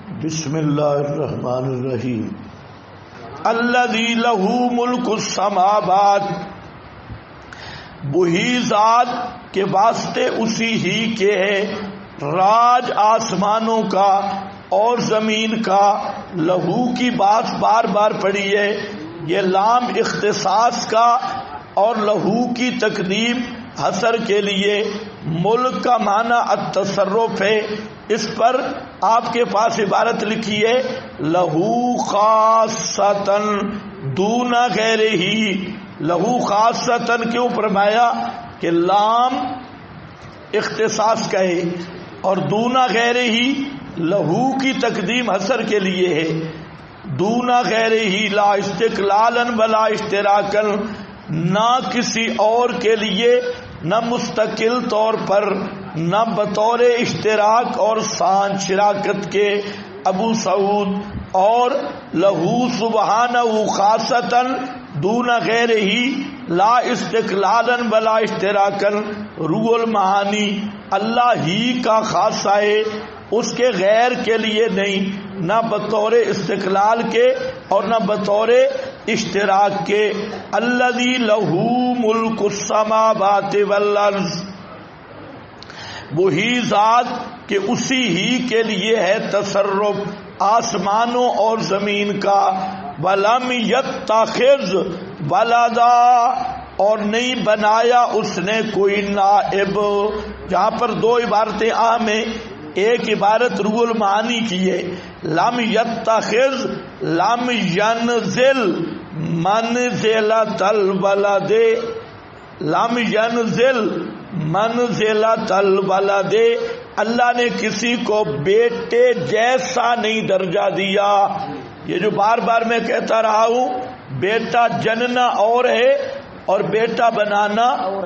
بسم اللہ الرحمن الرحیم الذی لہ ملک السماوات، وہی ذات کے واسطے اسی ہی کے ہے راج آسمانوں کا اور زمین کا۔ لہو کی بات بار بار پڑھی ہے، یہ لام اختصاص کا اور لہو کی تقدیم حصر کے لیے۔ ملک کا معنی التصرف ہے، اس پر آپ کے پاس عبارت لکھی ہے لہو خاصتاً دون غیرہ ہی۔ لہو خاصتاً کیوں فرمایا کہ لام اختصاص کا ہے اور دون غیرہ ہی لہو کی تقدیم حصر کے لیے ہے۔ دون غیرہ ہی لا استقلالا ولا اشتراکا، نہ کسی اور کے لیے، نہ مستقل طور پر، نہ بطور اشتراک اور سان شراکت کے۔ ابو سعود اور لہو سبحانہ خاصتاً دون غیرہ ہی لا استقلالا ولا اشتراکا، روح المعانی اللہ ہی کا خاصہ ہے، اس کے غیر کے لیے نہیں، نہ بطور استقلال کے اور نہ بطور اشتراک کے۔ الذی لہ ملک السماوات والارض، وہی ذات کہ اسی ہی کے لیے ہے تصرف آسمانوں اور زمین کا۔ ولم یتخذ ولدا، اور نہیں بنایا اس نے کوئی نائب۔ جہاں پر دو عبارتیں عام ہیں، ایک عبارت روح المعانی کی ہے، لم یتخذ لم ینزل منزلۃ الولد، لم ینزل منزلۃ الولد، اللہ نے کسی کو بیٹے جیسا نہیں درجہ دیا۔ یہ جو بار بار میں کہتا رہا ہوں، بیٹا جننا اور ہے اور بیٹا بنانا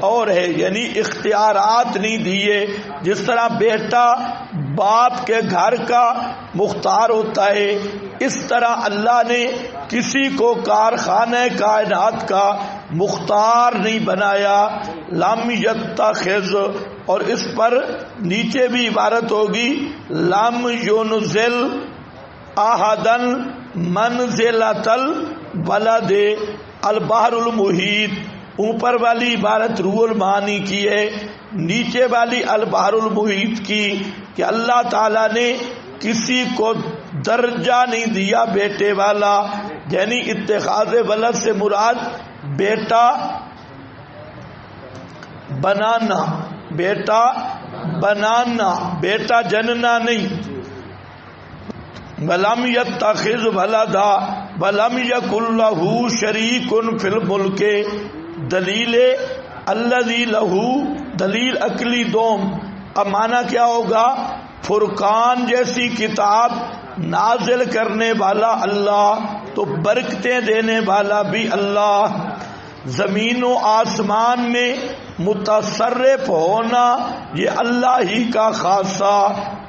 اور ہے، یعنی اختیارات نہیں دیے۔ جس طرح بیٹا باپ کے گھر کا مختار ہوتا ہے، اس طرح اللہ نے کسی کو کارخانہ کائنات کا مختار نہیں بنایا۔ لم یتخذ، اور اس پر نیچے بھی عبارت ہوگی لم ینزل احدا منزلۃ الولد۔ البحر المحیط، اوپر والی عبارت روح المعانی کی ہے، نیچے والی البحر المحیط کی، کہ اللہ تعالیٰ نے کسی کو درجہ نہیں دیا بیٹے والا، یعنی اتخاذ ولد سے مراد بیٹا بنانا، بیٹا بنانا، بیٹا جننا نہیں۔ وَلَمْ يَتَّخِذْ وَلَدًا وَلَمْ يَكُنْ لَهُ شَرِيكٌ فِي الْمُلْكِ۔ دلیل الذی لہو، دلیل عقلی دوم۔ اب معنی کیا ہوگا؟ فرقان جیسی کتاب نازل کرنے والا اللہ، تو برکتیں دینے والا بھی اللہ۔ زمین و آسمان میں متصرف ہونا یہ اللہ ہی کا خاصہ،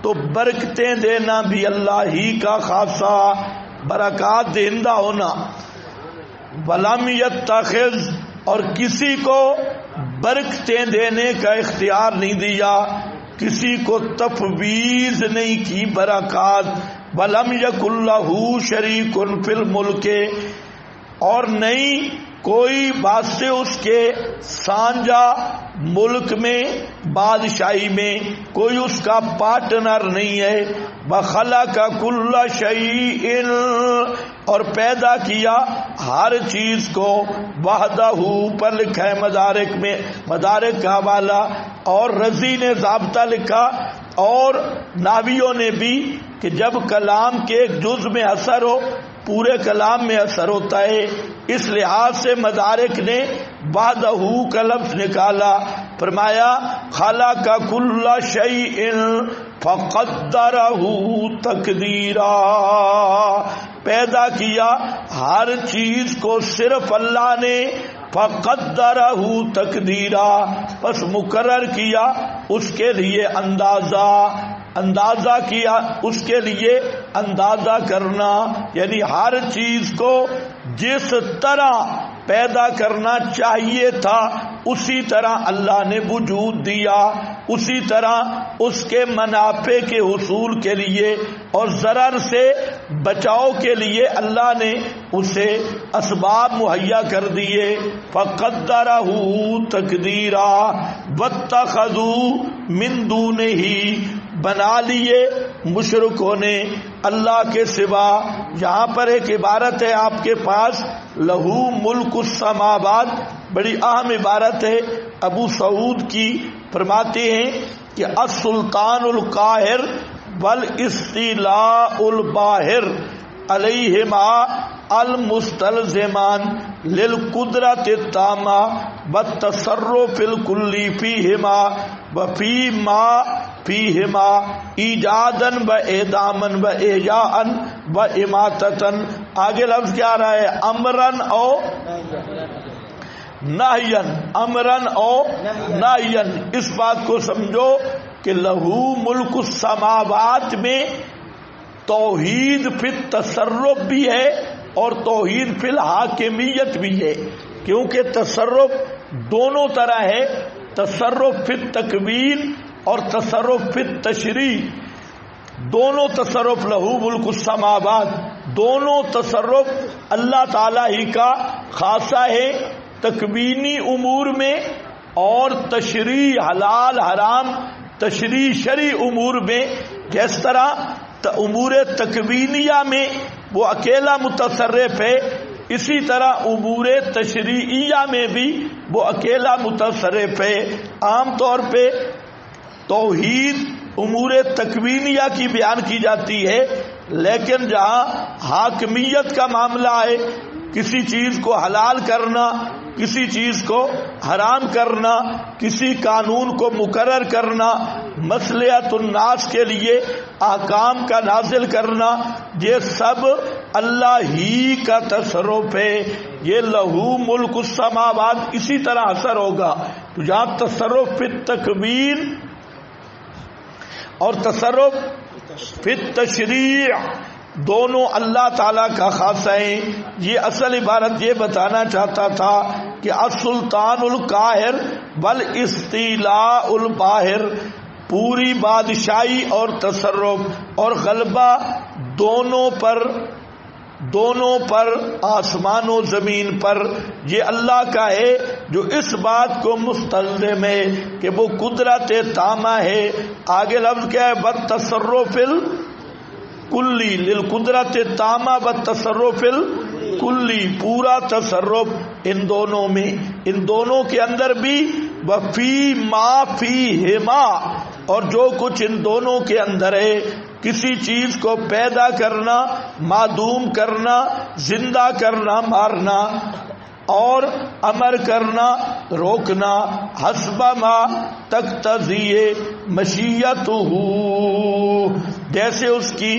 تو برکتیں دینا بھی اللہ ہی کا خاصہ، برکات دہندہ ہونا۔ ولم یتخذ، اور کسی کو برکتیں دینے کا اختیار نہیں دیا، کسی کو تفویض نہیں کی برکات۔ ولم یکن لہ شریک فی الملک، اور نہیں کوئی واسطے اس کے سانجا ملک میں، بادشاہی میں، کوئی اس کا پارٹنر نہیں ہے۔ وخلق کل شیء، اور پیدا کیا ہر چیز کو، وحدہ پر لکھا ہے مدارک میں، مدارک کا حوالہ، اور رضی نے ضابطہ لکھا، اور ناویوں نے بھی، کہ جب کلام کے ایک جز میں اثر ہو پورے کلام میں اثر ہوتا ہے۔ اس لحاظ سے مدارک نے وحدہ کا لفظ نکالا، فرمایا خلق کل شیء فقدرہ تقدیرا، پیدا کیا ہر چیز کو صرف اللہ نے، فقدرہ تقدیرا، پس مقرر کیا اس کے لیے اندازہ، اندازہ کیا اس کے لیے اندازہ کرنا، یعنی ہر چیز کو جس طرح پیدا کرنا چاہیے تھا اسی طرح اللہ نے وجود دیا، اسی طرح اس کے منافع کے حصول کے لیے اور ضرر سے بچاؤ کے لیے اللہ نے اسے اسباب مہیا کر دیے۔ فقدرہ تقدیرا واتخذوا من دونہ، بنا لیے مشرکوں نے اللہ کے سوا۔ یہاں پر ایک عبارت ہے آپ کے پاس، لہو ملک السماوات، بڑی اہم عبارت ہے، ابو سعود کی، فرماتے ہیں کہ السلطان القاہر والاستیلاء الباہر علیہما المستلزمان للقدرت التامہ والتصرف الکلی فیہما وفیما فیہما ایجادا و اعداما و احیاء و اماتتا۔ آگے لفظ کیا آ رہا ہے؟ امرن او نہین، امرن او نہین۔ اس بات کو سمجھو کہ لہو ملک السماوات میں توحید فی التصرف بھی ہے اور توحید فی الحاکمیت بھی ہے، کیونکہ تصرف دونوں طرح ہے، تصرف فی التکوین اور تصرف فی التشریع۔ دونوں تصرف لہو ملک السماوات، دونوں تصرف اللہ تعالی ہی کا خاصہ ہے، تکوینی امور میں اور تشریع حلال حرام تشریع شرعی امور میں۔ جس طرح امور تکوینیہ میں وہ اکیلا متصرف ہے، اسی طرح امور تشریعیہ میں بھی وہ اکیلا متصرف ہے۔ عام طور پہ توحید امور تکوینیہ کی بیان کی جاتی ہے، لیکن جہاں حاکمیت کا معاملہ ہے، کسی چیز کو حلال کرنا، کسی چیز کو حرام کرنا، کسی قانون کو مقرر کرنا، مصلحت الناس کے لیے احکام کا نازل کرنا، یہ سب اللہ ہی کا تصرف ہے۔ یہ لہو ملک السماوات اسی طرح اثر ہوگا۔ تو جہاں تصرف فی التکوین اور تصرف فی التشریع دونوں اللہ تعالیٰ کا خاصہ ہے۔ یہ اصل عبارت یہ بتانا چاہتا تھا کہ السلطان القاہر والاستیلاء الباہر، پوری بادشاہی اور تصرف اور غلبہ دونوں پر آسمان و زمین پر یہ اللہ کا ہے، جو اس بات کو مستلزم ہے کہ وہ قدرت تامہ ہے۔ آگے لفظ کیا ہے؟ والتصرف کلی للقدرت تامہ والتصرف الکلی، پورا تصرف ان دونوں میں، ان دونوں کے اندر بھی، وفی ما فیہما، اور جو کچھ ان دونوں کے اندر ہے، کسی چیز کو پیدا کرنا، معدوم کرنا، زندہ کرنا، مارنا، اور امر کرنا، روکنا، حسب ما تقتضی مشیتہ، جیسے اس کی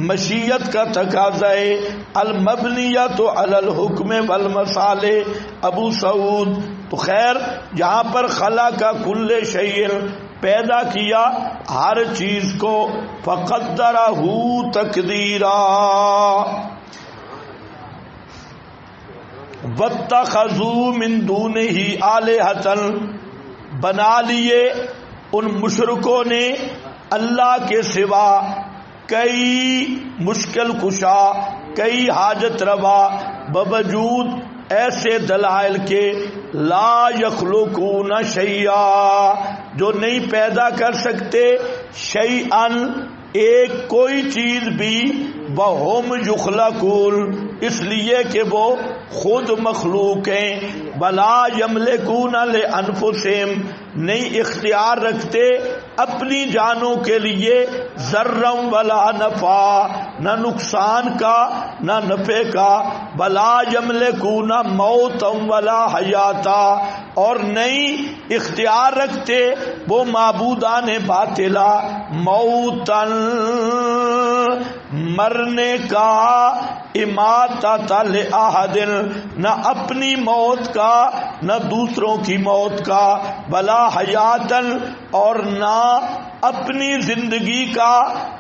مشیت کا تقاضا ہے، المبنیۃ علی الحکم والمصالح ابو سعود۔ تو خیر یہاں پر خلق کل شیء، پیدا کیا ہر چیز کو، فقدرہ تقدیرا، واتخذوا من دونہ آلہۃ، بنا لیے ان مشرکوں نے اللہ کے سوا کئی مشکل کشا، کئی حاجت روا، بوجود ایسے دلائل کے لا یخلقون شیئا، جو نہیں پیدا کر سکتے، شیئن ایک کوئی چیز بھی، وہم یخلقون اس لیے کہ وہ خود مخلوق ہیں، ولا یملکون لانفسہم نہیں اختیار رکھتے اپنی جانوں کے لیے، ذرا ولا نفع نہ نقصان کا نہ نفع کا، ولا یملکون موتا ولا حیاتا اور نہیں اختیار رکھتے وہ معبودان باطلا، موتن مرنے کا، اماتۃ لأحد نہ اپنی موت کا نہ دوسروں کی موت کا، ولا حیاتن اور نہ اپنی زندگی کا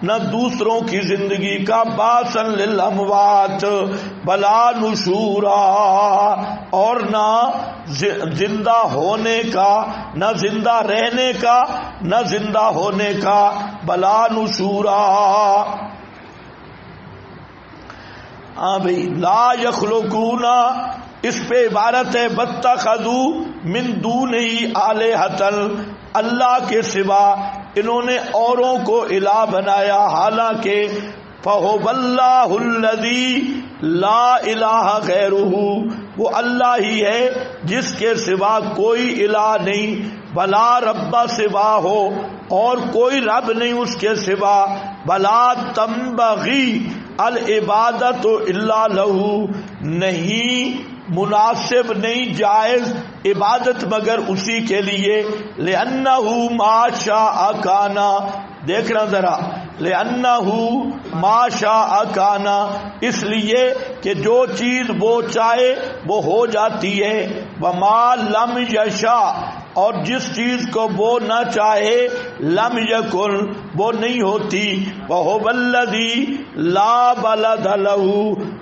نہ دوسروں کی زندگی کا، باسن للاموات بلا نشورا، اور نہ زندہ ہونے کا، نہ زندہ رہنے کا، نہ زندہ ہونے کا، بلا نشورا۔ ہاں بھئی، لا یخلقون، اس پہ عبارت ہے بتخذوا من دونہ آلہۃ، اللہ کے سوا انہوں نے اوروں کو الہ بنایا، حالانکہ فَهُوَ اللَّهُ الَّذِي لَا إِلَٰهَ غَيْرُهُ، وہ اللہ ہی ہے جس کے سوا کوئی الہ نہیں، بلا رب سوا ہو، اور کوئی رب نہیں اس کے سوا، بلا تنبغی العبادت الا لہ، نہیں مناسب نہیں جائز عبادت مگر اسی کے لیے، لأنہ ما شاء کان، دیکھنا ذرا، لأنہ ما شاء کان، اس لیے کہ جو چیز وہ چاہے وہ ہو جاتی ہے، وما لم یشاء، اور جس چیز کو وہ نہ چاہے، لم یکن، وہ نہیں ہوتی، وَهُوَ الَّذِي لَا وَلَدَ لَهُ،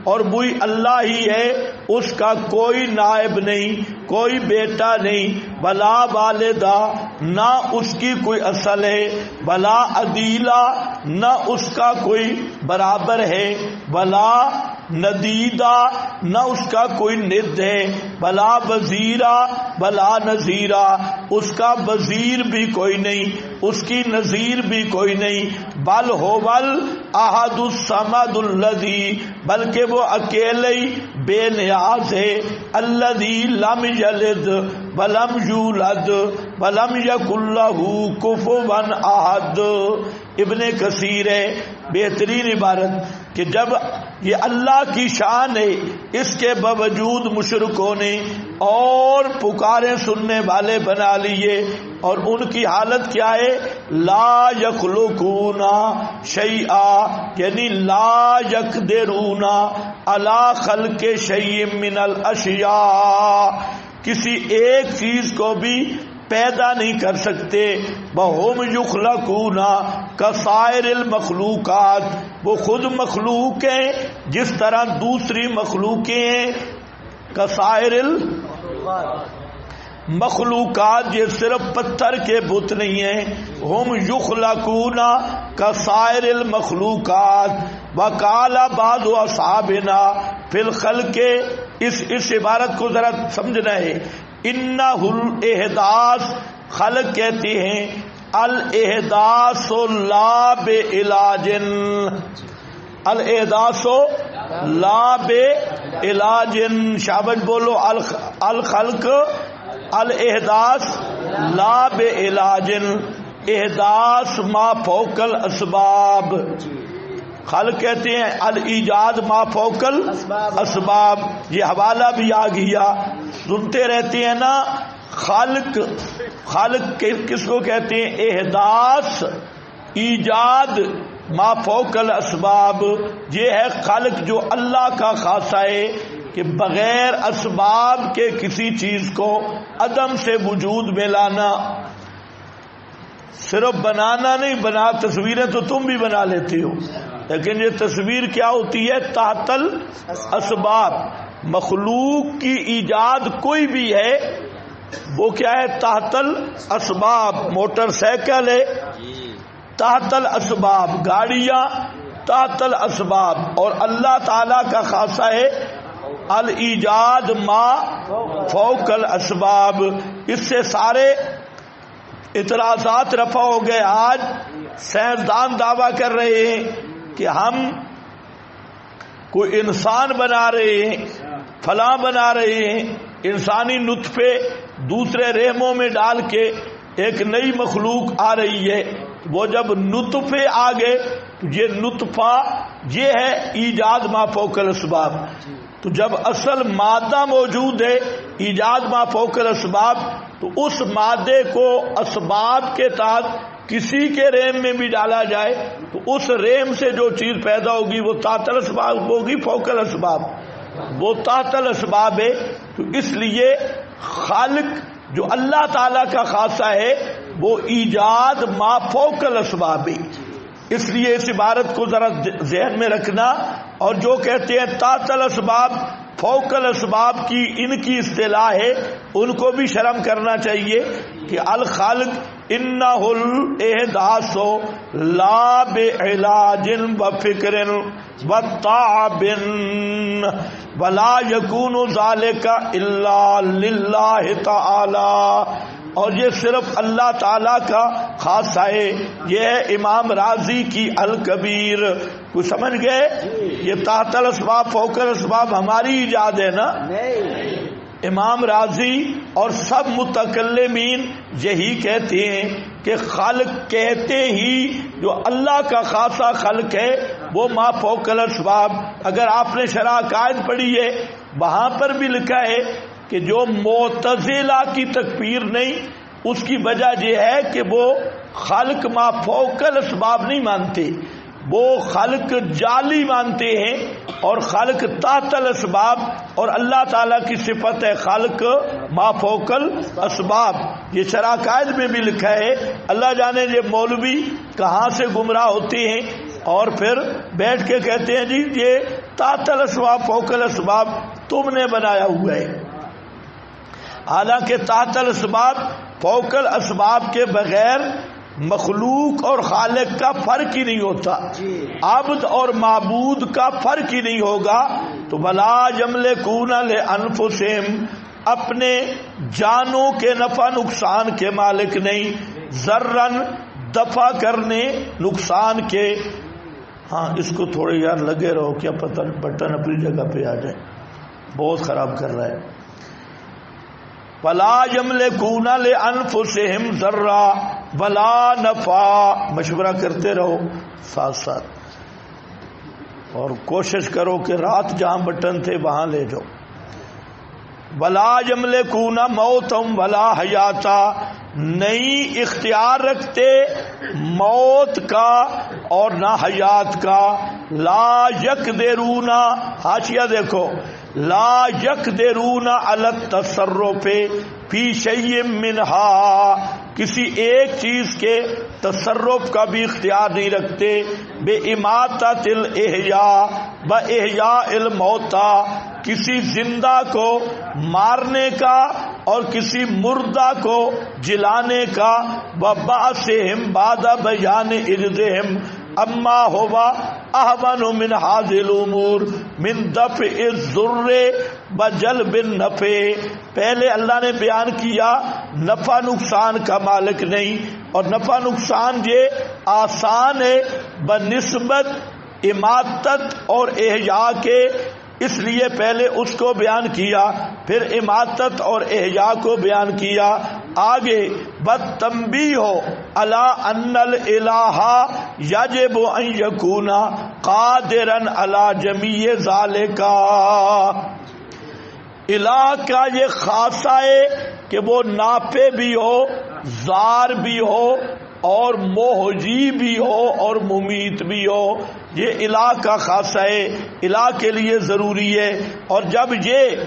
اور وہی اللہ ہی ہے اس کا کوئی نائب نہیں، کوئی بیٹا نہیں، بلا والدہ، نہ اس کی کوئی اصل ہے، بلا عدیلہ، نہ اس کا کوئی برابر ہے، بلا ندیدہ، نہ اس کا کوئی ند ہے، بلا وزیرہ بلا نظیرہ، اس کا وزیر بھی کوئی نہیں، اس کی نظیر بھی کوئی نہیں، بل ہوول احد الصمد الذی، بلکہ وہ اکیلے بے نیاز ہے، الذی لم یلد ولم یولد ولم یکن لہ کفوا احد۔ ابن کثیر ہے، بہترین عبارت کہ جب یہ اللہ کی شان ہے، اس کے باوجود مشرکوں نے اور پکارے سننے والے بنا لیے، اور ان کی حالت کیا ہے، لا یخلقون شیئا، یعنی لا یقدرون علی خلق شیء من الاشیاء، کسی ایک چیز کو بھی پیدا نہیں کر سکتے، وَهُمْ يُخْلَقُونَ كَسَائِرِ الْمَخْلُوقَاتِ، وہ خود مخلوق ہیں جس طرح دوسری مخلوقیں ہیں، کسائر مخلوقات، یہ صرف پتھر کے بت نہیں ہیں، ہم یخلقون کسائر المخلوقات، وقال بعض اصحابنا فی الخلق، اس عبارت کو ذرا سمجھنا ہے، انہ الاحداث، خلق کہتے ہیں الاحداث لا بعلاج، الاحداث لا بعلاج، شابش بولو، الخلق الاحداث لا بعلاج، احداث ما فوق الاسباب، خلق کہتے ہیں الایجاد ما فوق الاسباب، یہ حوالہ بھی آ گیا، سنتے رہتے ہیں نا، خالق کس کو کہتے ہیں، احداث ایجاد ما فوق الاسباب، یہ ہے خالق جو اللہ کا خاصہ ہے کہ بغیر اسباب کے کسی چیز کو عدم سے وجود میں لانا، صرف بنانا نہیں، بنا تصویریں تو تم بھی بنا لیتی ہو، لیکن یہ تصویر کیا ہوتی ہے، تحت الاسباب، مخلوق کی ایجاد کوئی بھی ہے وہ کیا ہے، تحت الاسباب، موٹر سائیکل ہے تحت الاسباب، گاڑیاں تحت الاسباب، اور اللہ تعالی کا خاصہ ہے الایجاد ما فوق الاسباب۔ اس سے سارے اعتراضات رفع ہو گئے۔ آج سائنسدان دعویٰ کر رہے ہیں کہ ہم کوئی انسان بنا رہے ہیں، فلاں بنا رہے ہیں، انسانی نطفے دوسرے رحموں میں ڈال کے ایک نئی مخلوق آ رہی ہے، وہ جب نطفے آ گئے تو یہ نطفہ یہ ہے ایجاد ما فوق الاسباب، تو جب اصل مادہ موجود ہے ایجاد ما فوق الاسباب، تو اس مادے کو اسباب کے تحت کسی کے رحم میں بھی ڈالا جائے تو اس رحم سے جو چیز پیدا ہوگی وہ تحت الاسباب ہوگی، فوق الاسباب وہ تحت الاسباب ہے۔ تو اس لیے خالق جو اللہ تعالیٰ کا خاصہ ہے وہ ایجاد ما فوق الاسباب. اس لیے اس عبارت کو ذرا ذہن میں رکھنا. اور جو کہتے ہیں تحت الاسباب فوق الاسباب کی ان کی اصطلاح ہے، ان کو بھی شرم کرنا چاہیے کہ الخالق انہ الاحداث لا بعلاج وفکر وتعب ولا یکون ذلک الا للہ تعالی. اور یہ صرف اللہ تعالیٰ کا خاصہ ہے. یہ ہے امام راضی کی الکبیر. کچھ سمجھ گئے؟ یہ تحت الاسباب فوق الاسباب ہماری ایجاد ہے نا. امام راضی اور سب متکلمین یہی کہتے ہیں کہ خلق کہتے ہی جو اللہ کا خاصہ خلق ہے وہ ما فوق الاسباب. اگر آپ نے شرح عقائد پڑھی ہے وہاں پر بھی لکھا ہے کہ جو معتزلہ کی تکفیر نہیں، اس کی وجہ یہ ہے کہ وہ خلق ما فوق الاسباب نہیں مانتے، وہ خلق جعلی مانتے ہیں اور خلق تحت الاسباب. اور اللہ تعالیٰ کی صفت ہے خلق ما فوق الاسباب. یہ شرح عقائد میں بھی لکھا ہے. اللہ جانے یہ مولوی کہاں سے گمراہ ہوتے ہیں اور پھر بیٹھ کے کہتے ہیں جی یہ تحت الاسباب فوق الاسباب تم نے بنایا ہوا ہے. حالانکہ تحت الاسباب فوق الاسباب کے بغیر مخلوق اور خالق کا فرق ہی نہیں ہوتا، عبد اور معبود کا فرق ہی نہیں ہوگا. تو بلا یملکون لانفسہم، اپنے جانوں کے نفع نقصان کے مالک نہیں، ذرن دفع کرنے نقصان کے. ہاں اس کو تھوڑے یار لگے رہو، کیا پتہ بٹن اپنی جگہ پہ آ جائے، بہت خراب کر رہا ہے. ولا یملکون لانفسہم ذرا ولا نفع. مشورہ کرتے رہو ساتھ ساتھ اور کوشش کرو کہ رات جہاں بٹن تھے وہاں لے جاؤ. ولا یملکون موتا ولا حیاتا، نہیں اختیار رکھتے موت کا اور نہ حیات کا. لا یقدرون، حاشیہ دیکھو، لا یقدرون علی التصرف فی شیء منہا، کسی ایک چیز کے تصرف کا بھی اختیار نہیں رکھتے. بے اماتۃ الاحیاء و احیاء الموتى، کسی زندہ کو مارنے کا اور کسی مردہ کو جلانے کا. وبعثہم بعد بیان عجزہم اما ہوا احون من هذه الامور من دفع الضر وجلب النفع. پہلے اللہ نے بیان کیا نفع نقصان کا مالک نہیں، اور نفع نقصان یہ آسان ہے بنسبت اماتت اور احیاء کے، اس لیے پہلے اس کو بیان کیا پھر اماتت اور احیاء کو بیان کیا. آگے بتنبیہ علی ان الالہ یجب ان یکون قادرا علی جمیع ذالک. الہ کا یہ خاصہ ہے کہ وہ نافع بھی ہو، زار بھی ہو، اور محیی بھی ہو اور ممیت بھی ہو. یہ الہ کا خاصہ ہے، الہ کے لیے ضروری ہے. اور جب یہ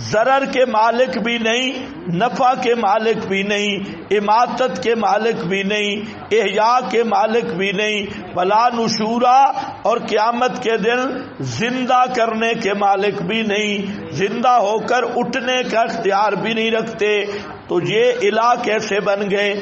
ضرر کے مالک بھی نہیں، نفع کے مالک بھی نہیں، اماتت کے مالک بھی نہیں، احیاء کے مالک بھی نہیں، ولا نشورا، اور قیامت کے دن زندہ کرنے کے مالک بھی نہیں، زندہ ہو کر اٹھنے کا اختیار بھی نہیں رکھتے، تو یہ الہ کیسے بن گئے؟